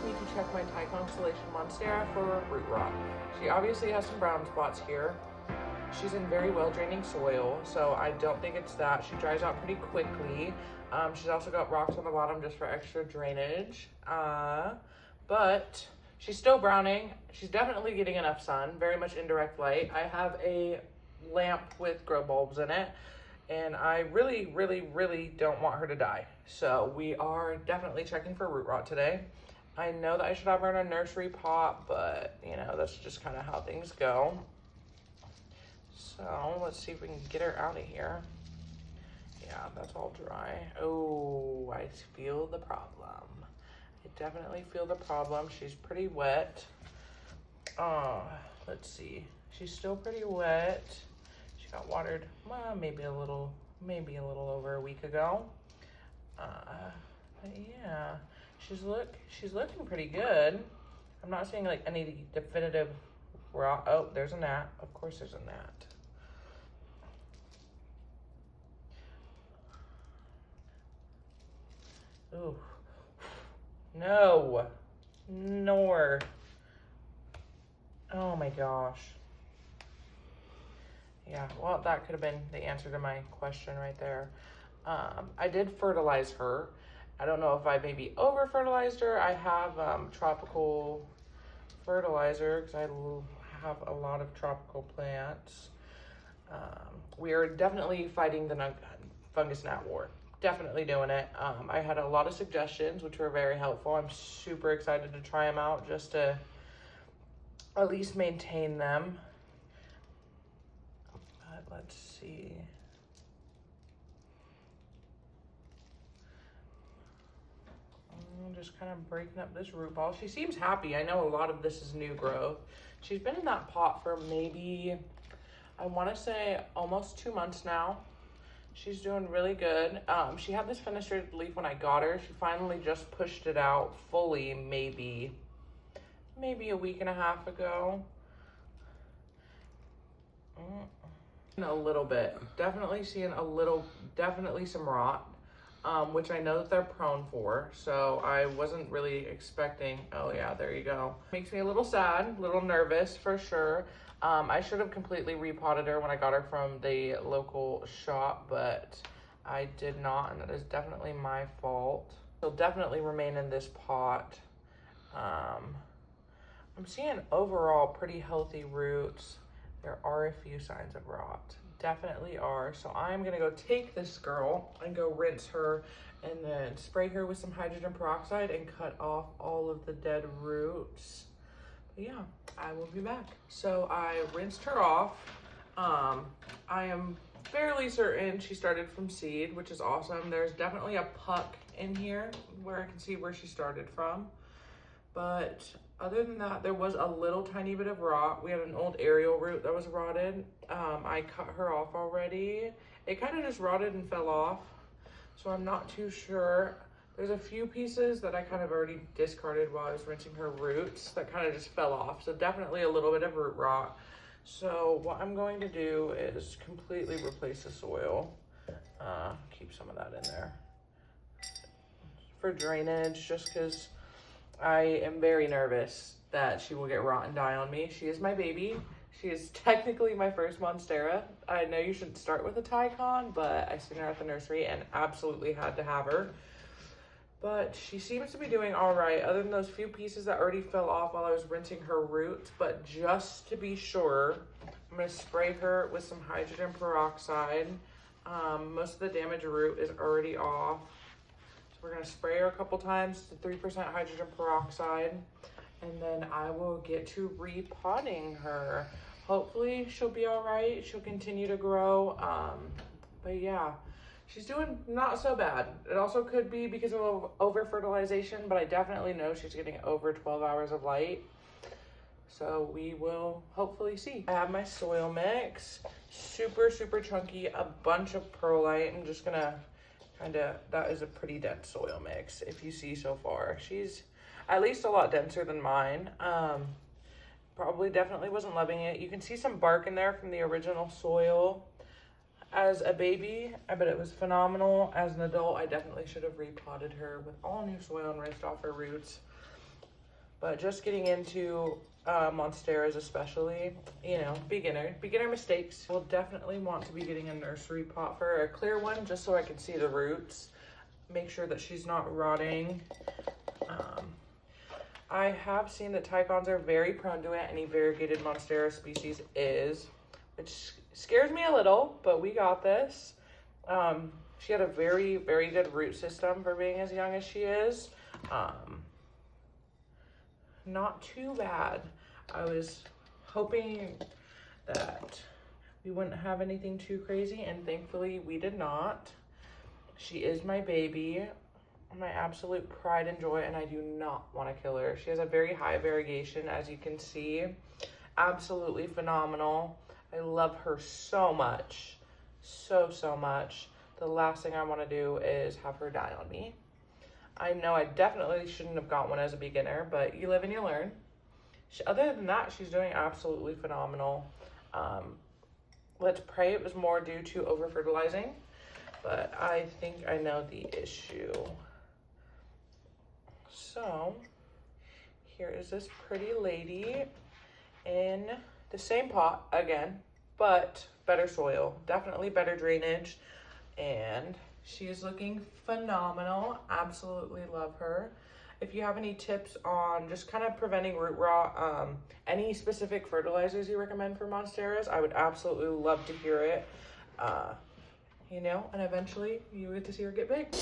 with me to check my Thai Constellation Monstera for root rot. She obviously has some brown spots here. She's in very well draining soil, so I don't think it's that. She dries out pretty quickly. She's also got rocks on the bottom just for extra drainage. But she's still browning. She's definitely getting enough sun, very much indirect light. I have a lamp with grow bulbs in it, and I really don't want her to die. So we are definitely checking for root rot today. I know that I should have her in a nursery pot, but you know, that's just kind of how things go. So let's see if we can get her out of here. Yeah, that's all dry. Oh, I feel the problem. I definitely feel the problem. She's pretty wet. Let's see. She's still pretty wet. She got watered, well, maybe a little over a week ago. But yeah, she's looking pretty good. I'm not seeing like any definitive rot. Oh, there's a gnat. Of course there's a gnat. Ooh. No. Nor. Oh my gosh. Yeah, well, that could have been the answer to my question right there. I did fertilize her. I don't know if I maybe over fertilized her. I have tropical fertilizer because I have a lot of tropical plants. We are definitely fighting the fungus gnat war. Definitely doing it. I had a lot of suggestions, which were very helpful. I'm super excited to try them out just to at least maintain them. But let's see. I'm just kind of breaking up this root ball. She seems happy. I know a lot of this is new growth. She's been in that pot for maybe, I want to say almost 2 months now. She's doing really good. She had this fenestrated leaf when I got her. She finally just pushed it out fully maybe a week and a half ago. A little bit. Definitely seeing definitely some rot, which I know that they're prone for. So I wasn't really expecting, oh yeah, there you go. Makes me a little sad, a little nervous for sure. I should have completely repotted her when I got her from the local shop, but I did not, and that is definitely my fault. She'll definitely remain in this pot. I'm seeing overall pretty healthy roots. There are a few signs of rot. Definitely are. So I'm gonna go take this girl and go rinse her and then spray her with some hydrogen peroxide and cut off all of the dead roots. But yeah, I will be back. So I rinsed her off. I am fairly certain she started from seed, which is awesome. There's definitely a puck in here where I can see where she started from. But other than that, there was a little tiny bit of rot. We had an old aerial root that was rotted. I cut her off already. It kind of just rotted and fell off. So I'm not too sure. There's a few pieces that I kind of already discarded while I was rinsing her roots that kind of just fell off. So definitely a little bit of root rot. So what I'm going to do is completely replace the soil. Keep some of that in there for drainage, just because I am very nervous that she will get rot and die on me. She is my baby. She is technically my first Monstera. I know you should start with a Thai Con, but I seen her at the nursery and absolutely had to have her. But she seems to be doing all right, other than those few pieces that already fell off while I was rinsing her roots. But just to be sure, I'm gonna spray her with some hydrogen peroxide. Most of the damaged root is already off. So we're gonna spray her a couple times to 3% hydrogen peroxide. And then I will get to repotting her. Hopefully she'll be all right. She'll continue to grow. But yeah. She's doing not so bad. It also could be because of over-fertilization, but I definitely know she's getting over 12 hours of light. So we will hopefully see. I have my soil mix, super chunky, a bunch of perlite. I'm just gonna that is a pretty dense soil mix if you see so far. She's at least a lot denser than mine. Probably definitely wasn't loving it. You can see some bark in there from the original soil. As a baby, I bet it was phenomenal. As an adult, I definitely should have repotted her with all new soil and rinsed off her roots. but just getting into monsteras especially, you know, beginner mistakes. We'll definitely want to be getting a nursery pot for her, a clear one, just so I can see the roots, make sure that she's not rotting. I have seen that Thai Cons are very prone to it. Any variegated monstera species is, which scares me a little, but we got this. She had a very, very good root system for being as young as she is. Not too bad. I was hoping that we wouldn't have anything too crazy, and thankfully we did not. She is my baby, my absolute pride and joy, and I do not want to kill her. She has a very high variegation, as you can see. Absolutely phenomenal. I love her so much. So much. The last thing I want to do is have her die on me. I know I definitely shouldn't have got one as a beginner, but you live and you learn. Other than that, she's doing absolutely phenomenal. Let's pray it was more due to over-fertilizing, but I think I know the issue. So, here is this pretty lady in the same pot again, but better soil, definitely better drainage, and she is looking phenomenal. Absolutely love her. If you have any tips on just kind of preventing root rot, any specific fertilizers you recommend for monsteras, I would absolutely love to hear it. You know, and eventually you get to see her get big.